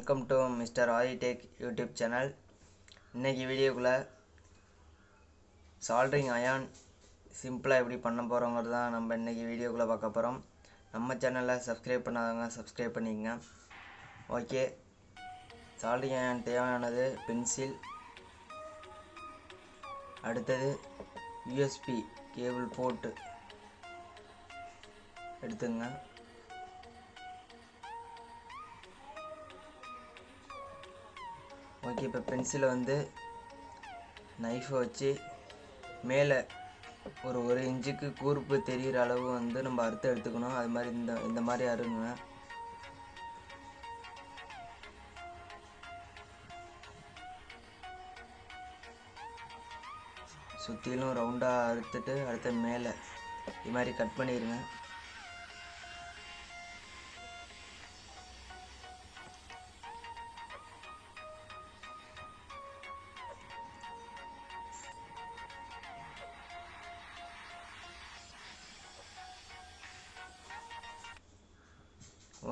Welcome to Mister Aadhitech YouTube channel. இன்றைக்கி வீடியோக்குள்ளே soldering ion சிம்பிளாக எப்படி பண்ண போகிறோங்கிறது தான் நம்ம இன்றைக்கி வீடியோக்குள்ளே பார்க்க போகிறோம். நம்ம சேனலில் சப்ஸ்கிரைப் பண்ணாதவங்க சப்ஸ்கிரைப் பண்ணிக்கங்க. ஓகே, சால்டரிங் அயான் தேவையானது பென்சில், அடுத்தது யூஎஸ்பி கேபிள் போர்ட்டு எடுத்துங்க. ஓகே, இப்போ பென்சிலை நைஃபை வச்சு மேலே ஒரு இன்ச்சுக்கு கூர்ப்பு தெரிகிற அளவு நம்ம அறுத்து எடுத்துக்கணும். அது மாதிரி இந்த மாதிரி அருங்க. சுற்றிலும் ரவுண்டாக அறுத்துட்டு அடுத்த மேலே இது மாதிரி கட் பண்ணிடுங்க.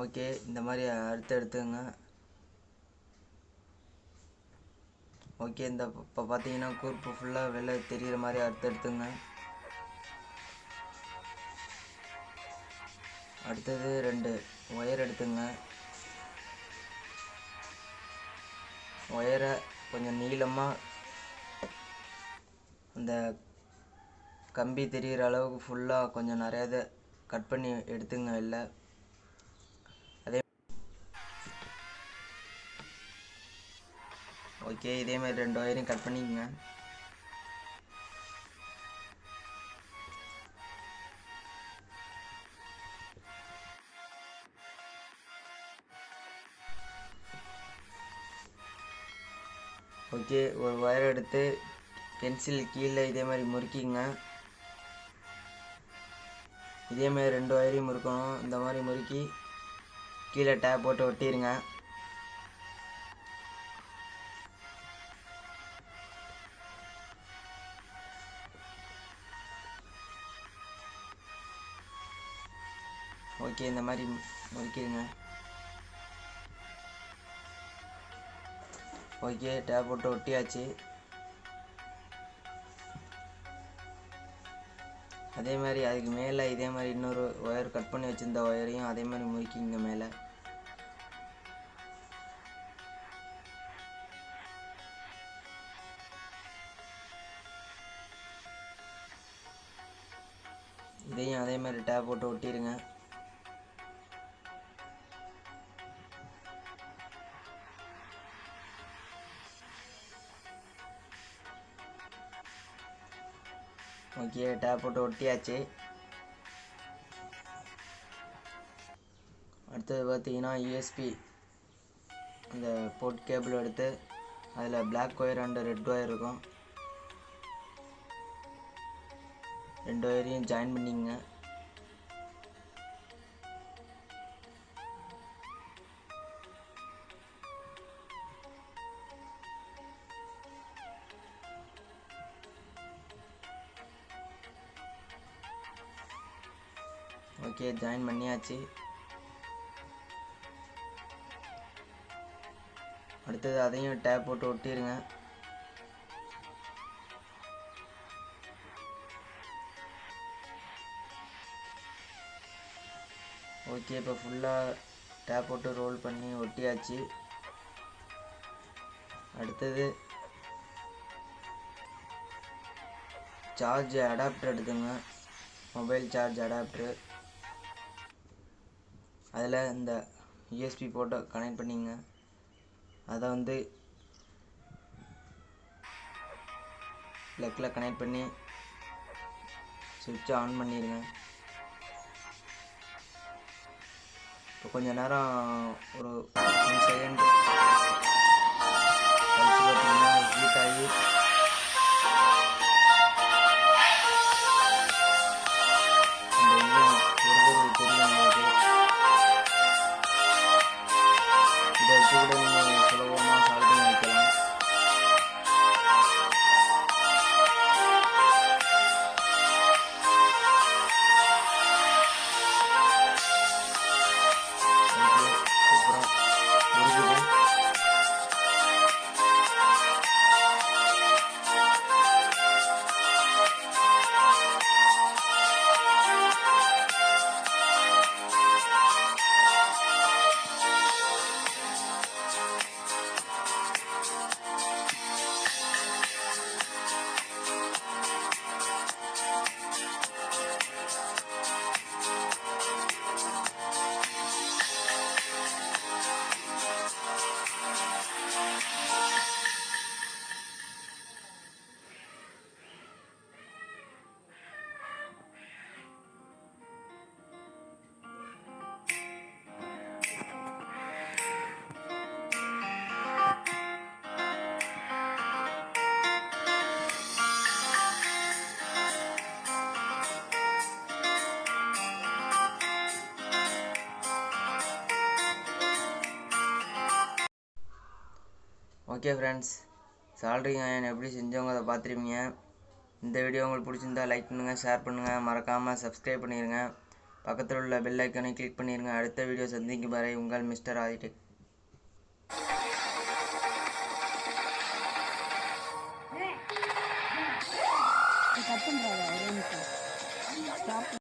ஓகே, இந்த மாதிரி எடுத்துங்க. ஓகே, இப்போ பார்த்தீங்கன்னா கூர்ப்பு ஃபுல்லாக வெளில தெரிகிற மாதிரி எடுத்துங்க. அடுத்தது 2 ஒயர் எடுத்துங்க. ஒயரை கொஞ்சம் நீளமாக அந்த கம்பி தெரிகிற அளவுக்கு ஃபுல்லாக கொஞ்சம் நிறையாத கட் பண்ணி எடுத்துங்க. இல்லை ஓகே, இதே மாதிரி 2 ஒயரையும் கட் பண்ணிக்கங்க. ஓகே, ஒரு ஒயர் எடுத்து பென்சில் கீழே இதே மாதிரி முறுக்கிங்க. இதே மாதிரி 2 ஒயரையும் முறுக்கணும். இந்த மாதிரி முறுக்கி கீழே டேப் போட்டு ஒட்டிடுங்க. ஓகே, இந்த மாதிரி முறுக்கிடுங்க. ஓகே, டேப் போட்டு ஒட்டியாச்சு. அதே மாதிரி அதுக்கு மேலே இதே மாதிரி இன்னொரு ஒயர் கட் பண்ணி வச்சுருந்த ஒயரையும் அதே மாதிரி முறுக்கிங்க மேலே. இதையும் அதே மாதிரி டேப் போட்டு ஒட்டிடுங்க. ஓகே, டேப் போட்டு ஒட்டியாச்சு. அடுத்தது பார்த்தீங்கன்னா யூஎஸ்பி அந்த போர்ட் கேபிள் எடுத்து அதில் black wire and red wire இருக்கும். 2 ஒயரையும் ஜாயின் பண்ணிங்க. ஓகே, ஜாயின் பண்ணியாச்சு. அடுத்தது அதையும் டேப் போட்டு ஒட்டிடுங்க. ஓகே, இப்போ ஃபுல்லாக டேப் போட்டு ரோல் பண்ணி ஒட்டியாச்சு. அடுத்தது சார்ஜ் அடாப்டர் எடுத்துங்க. மொபைல் சார்ஜ் அடாப்டரு, அதில் இந்த யூஎஸ்பி போர்ட்டை கனெக்ட் பண்ணிங்க. அதை ப்ளக்கில் கனெக்ட் பண்ணி சுவிட்சை ஆன் பண்ணிடுங்க. இப்போ கொஞ்சம் நேரம் ஒரு 1 செகண்ட் கழிச்சு பார்த்தீங்கன்னா ஹீட் ஆகி இதை வச்சு கூட நீங்கள் சுலபமாக சால்டிங் வைக்கலாம். ஓகே, சூப்பராக இருக்குது. ஓகே ஃப்ரெண்ட்ஸ், சால்டரிங் அயன் எப்படி செஞ்சவங்க அதை பார்த்துருப்பீங்க. இந்த வீடியோ உங்களுக்கு பிடிச்சிருந்தா லைக் பண்ணுங்கள், ஷேர் பண்ணுங்கள், மறக்காமல் சப்ஸ்கிரைப் பண்ணிடுங்க. பக்கத்தில் உள்ள பெல் ஐக்கானை கிளிக் பண்ணிடுங்க. அடுத்த வீடியோ சந்திக்கும் வரை உங்கள் மிஸ்டர் ஆதிடெக். கட் பண்ணுறாங்க.